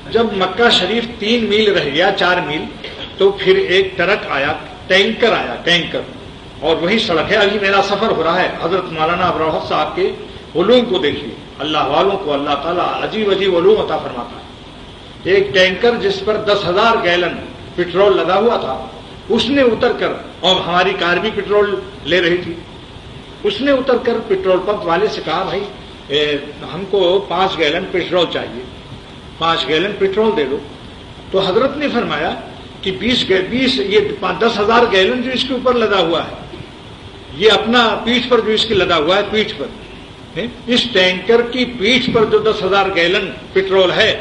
جب مکہ شریف 3 میل رہ گیا، 4 میل، تو پھر ایک ٹرک آیا، ٹینکر آیا، ٹینکر، اور وہی سڑک ہے۔ ابھی میرا سفر ہو رہا ہے۔ حضرت مولانا ابراہیم صاحب کے علوم کو دیکھیے، اللہ والوں کو اللہ تعالیٰ عجیب عجیب علوم عطا فرماتا ہے۔ ایک ٹینکر جس پر 10,000 گیلن پٹرول لگا ہوا تھا، اس نے اتر کر، اور ہماری کار بھی پٹرول لے رہی تھی، اس نے اتر کر پیٹرول پمپ والے سے کہا بھائی ہم کو 5 گیلن پیٹرول چاہیے، 5 گیلن پیٹرول دے دو۔ تو حضرت نے فرمایا کہ 20 یہ 10,000 گیلن جو اس کے اوپر لدا ہوا ہے، یہ اپنا پیٹھ پر جو اس کی لدا ہوا ہے، پیٹھ پر، اس ٹینکر کی پیٹھ پر جو 10,000 گیلن پیٹرول ہے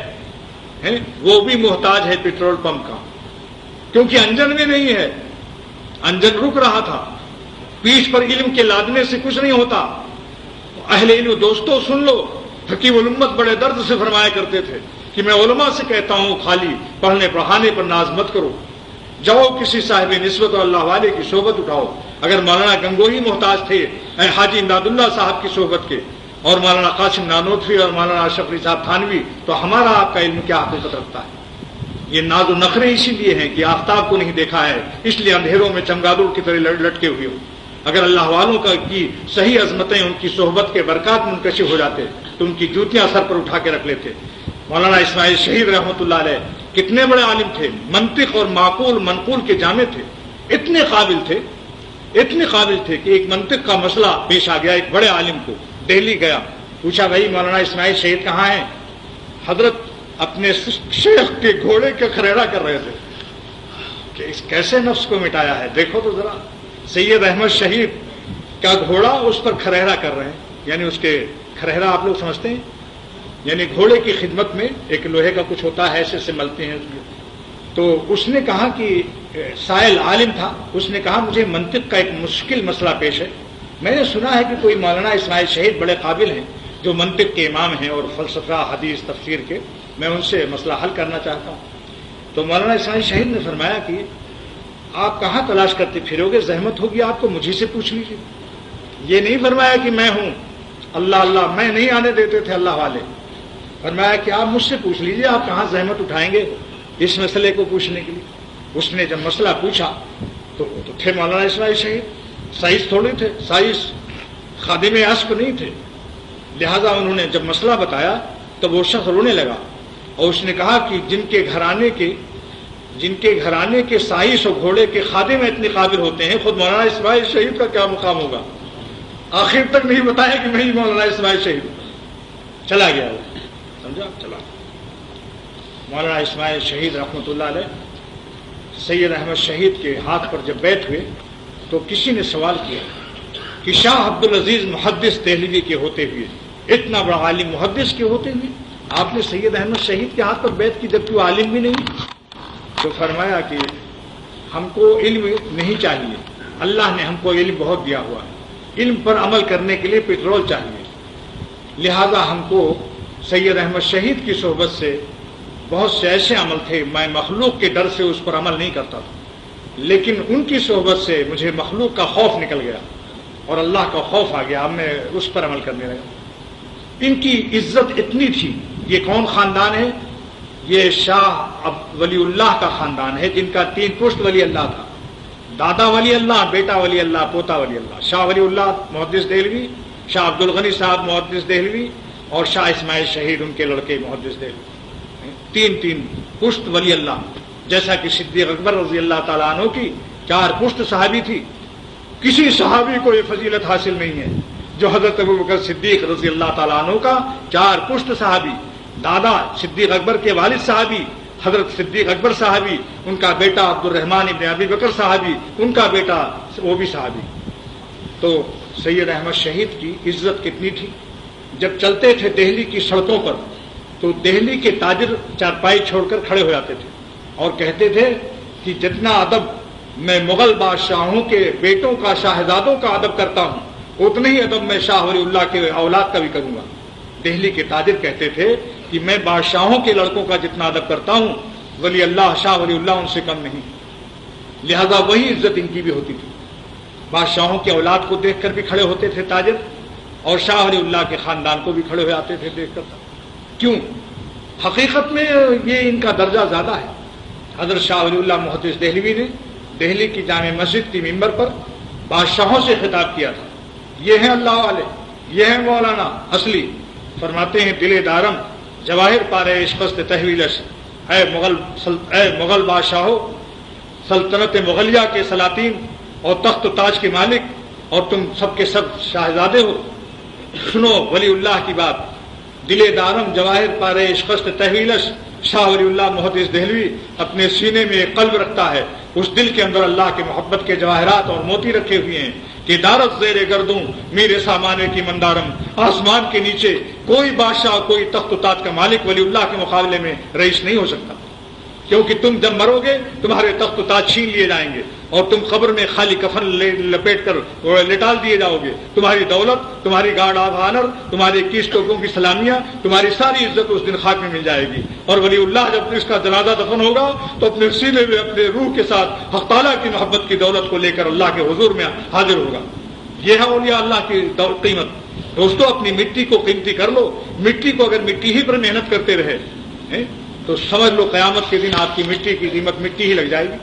وہ بھی محتاج ہے پیٹرول پمپ کا، کیونکہ انجن میں نہیں ہے، انجن رک رہا تھا۔ پیٹھ پر علم کے لادنے سے کچھ نہیں ہوتا۔ اہل علم دوستوں سن لو، حکیم الامت بڑے درد سے فرمایا کرتے تھے کہ میں علماء سے کہتا ہوں خالی پڑھنے پڑھانے پر ناز مت کرو، جاؤ کسی صاحب نسبت و اللہ والے کی صحبت اٹھاؤ۔ اگر مولانا گنگوہی محتاج تھے حاجی امداد اللہ صاحب کی صحبت کے، اور مولانا قاسم نانوتوی اور مولانا اشرف علی صاحب تھانوی، تو ہمارا آپ کا علم کیا حقیقت رکھتا ہے؟ یہ ناز و نخرے اسی لیے ہیں کہ آفتاب کو نہیں دیکھا ہے، اس لیے اندھیروں میں چمگادڑ کی طرح لٹکے ہوئے ہو۔ اگر اللہ والوں کا کی صحیح عظمتیں ان کی صحبت کے برکات منکشف ہو جاتے تو ان کی جوتیاں سر پر اٹھا کے رکھ لیتے۔ مولانا اسماعیل شہید رحمۃ اللہ علیہ کتنے بڑے عالم تھے، منطق اور معقول منقول کے جامع تھے، اتنے قابل تھے کہ ایک منطق کا مسئلہ پیش آ گیا ایک بڑے عالم کو، دہلی گیا، پوچھا بھائی مولانا اسماعیل شہید کہاں ہیں؟ حضرت اپنے شیخ کے گھوڑے کا خریرا کر رہے تھے کہ اس کیسے نفس کو مٹایا ہے، دیکھو تو ذرا، سید احمد شہید کا گھوڑا اس پر خریرا کر رہے ہیں، یعنی اس کے خریرا آپ لوگ سمجھتے ہیں، یعنی گھوڑے کی خدمت میں ایک لوہے کا کچھ ہوتا ہے، ایسے سے ملتے ہیں۔ تو اس نے کہا کہ سائل عالم تھا، اس نے کہا مجھے منطق کا ایک مشکل مسئلہ پیش ہے، میں نے سنا ہے کہ کوئی مولانا اسماعیل شہید بڑے قابل ہیں جو منطق کے امام ہیں اور فلسفہ حدیث تفسیر کے، میں ان سے مسئلہ حل کرنا چاہتا ہوں۔ تو مولانا اسماعیل شہید نے فرمایا کہ آپ کہاں تلاش کرتے پھرو گے، زحمت ہوگی آپ کو مجھے سے پوچھ لیجیے۔ یہ نہیں فرمایا کہ میں ہوں اللہ اللہ، میں نہیں آنے دیتے تھے اللہ والے، فرمایا کہ آپ مجھ سے پوچھ لیجیے، آپ کہاں زحمت اٹھائیں گے اس مسئلے کو پوچھنے کے لیے۔ اس نے جب مسئلہ پوچھا تو تھے مولانا اسماعیل شہید، سائنس تھوڑے تھے، سائنس خادم عصب نہیں تھے، لہذا انہوں نے جب مسئلہ بتایا تو وہ شخص رونے لگا، اور اس نے کہا کہ جن کے گھرانے کے سائنس اور گھوڑے کے خادم اتنے قابل ہوتے ہیں، خود مولانا اسماعیل شہید کا کیا مقام ہوگا؟ آخر تک نہیں بتایا کہ میں ہی مولانا اسماعیل شہید ہوں، چلا گیا وہ، سمجھا، چلا۔ مولانا اسماعیل شہید رحمۃ اللہ علیہ سید احمد شہید کے ہاتھ پر جب بیٹھ ہوئے تو کسی نے سوال کیا کہ شاہ عبدالعزیز محدث دہلوی کے ہوتے ہوئے، اتنا بڑا عالم محدث کے ہوتے ہوئے آپ نے سید احمد شہید کے ہاتھ پر بیعت کی جبکہ وہ عالم بھی نہیں؟ تو فرمایا کہ ہم کو علم نہیں چاہیے، اللہ نے ہم کو علم بہت دیا ہوا ہے، علم پر عمل کرنے کے لیے پیٹرول چاہیے، لہذا ہم کو سید احمد شہید کی صحبت سے بہت سے ایسے عمل تھے، میں مخلوق کے ڈر سے اس پر عمل نہیں کرتا تھا، لیکن ان کی صحبت سے مجھے مخلوق کا خوف نکل گیا اور اللہ کا خوف آ گیا، اب میں اس پر عمل کرنے لگا۔ ان کی عزت اتنی تھی۔ یہ کون خاندان ہے؟ یہ شاہ ولی اللہ کا خاندان ہے، جن کا 3 پشت ولی اللہ تھا، دادا ولی اللہ، بیٹا ولی اللہ، پوتا ولی اللہ۔ شاہ ولی اللہ محدث دہلوی، شاہ عبدالغنی صاحب محدث دہلوی، اور شاہ اسماعیل شہید ان کے لڑکے محدث دہلوی، 3 پشت ولی اللہ۔ جیسا کہ صدیق اکبر رضی اللہ تعالیٰ عنہ کی 4 پشت صحابی تھی، کسی صحابی کو یہ فضیلت حاصل نہیں ہے جو حضرت ابوبکر صدیق رضی اللہ تعالیٰ عنہ کا 4 پشت صحابی، دادا صدیق اکبر کے والد صحابی حضرت صدیق اکبر صحابی، ان کا بیٹا عبد الرحمن ابن ابی بکر صحابی، ان کا بیٹا وہ بھی صحابی۔ تو سید احمد شہید کی عزت کتنی تھی، جب چلتے تھے دہلی کی سڑکوں پر تو دہلی کے تاجر چارپائی چھوڑ کر کھڑے ہو جاتے تھے اور کہتے تھے کہ جتنا ادب میں مغل بادشاہوں کے بیٹوں کا، شاہزادوں کا ادب کرتا ہوں، اتنا ہی ادب میں شاہ ولی اللہ کے اولاد کا بھی کروں گا۔ دہلی کے تاجر کہتے تھے کہ میں بادشاہوں کے لڑکوں کا جتنا ادب کرتا ہوں، ولی اللہ، شاہ ولی اللہ ان سے کم نہیں، لہذا وہی عزت ان کی بھی ہوتی تھی۔ بادشاہوں کے اولاد کو دیکھ کر بھی کھڑے ہوتے تھے تاجر، اور شاہ ولی اللہ کے خاندان کو بھی کھڑے ہو جاتے تھے دیکھ کر۔ کیوں؟ حقیقت میں یہ ان کا درجہ زیادہ ہے۔ حضرت شاہ ولی اللہ محدث دہلوی نے دہلی کی جامع مسجد کی ممبر پر بادشاہوں سے خطاب کیا تھا، یہ ہیں اللہ والے، یہ ہیں مولانا اصلی۔ فرماتے ہیں دل دارم جواہر پارے عشقست تحویلش، اے مغل بادشاہو، سلطنت مغلیہ کے سلاطین اور تخت و تاج کے مالک، اور تم سب کے سب شاہزادے ہو، سنو ولی اللہ کی بات۔ دل دارم جواہر پارے عشقست تحویلش، شاہ ولی اللہ محدث دہلوی اپنے سینے میں ایک قلب رکھتا ہے، اس دل کے اندر اللہ کے محبت کے جواہرات اور موتی رکھے ہوئے ہیں کہ دارت زیر گردوں میرے سامانے کی مندارم، آسمان کے نیچے کوئی بادشاہ کوئی تخت و تاج کا مالک ولی اللہ کے مقابلے میں رئیس نہیں ہو سکتا، کیونکہ تم جب مرو گے تمہارے تخت و تاج چھین لیے جائیں گے اور تم قبر میں خالی کفن لپیٹ کر لٹال دیے جاؤ گے، تمہاری دولت، تمہاری گارڈ آف آنر، تمہارے 21 ٹوکوں کی سلامیاں، تمہاری ساری عزت اس دن خاک میں مل جائے گی۔ اور ولی اللہ جب اس کا جنازہ دفن ہوگا تو اپنے سینے میں اپنے روح کے ساتھ حق تعالیٰ کی محبت کی دولت کو لے کر اللہ کے حضور میں حاضر ہوگا۔ یہ ہے اولیاء اللہ کی قیمت۔ دوستو اپنی مٹی کو قیمتی کر لو، مٹی کو اگر مٹی ہی پر محنت کرتے رہے تو سمجھ لو قیامت کے دن آپ کی مٹی کی قیمت مٹی ہی لگ جائے گی۔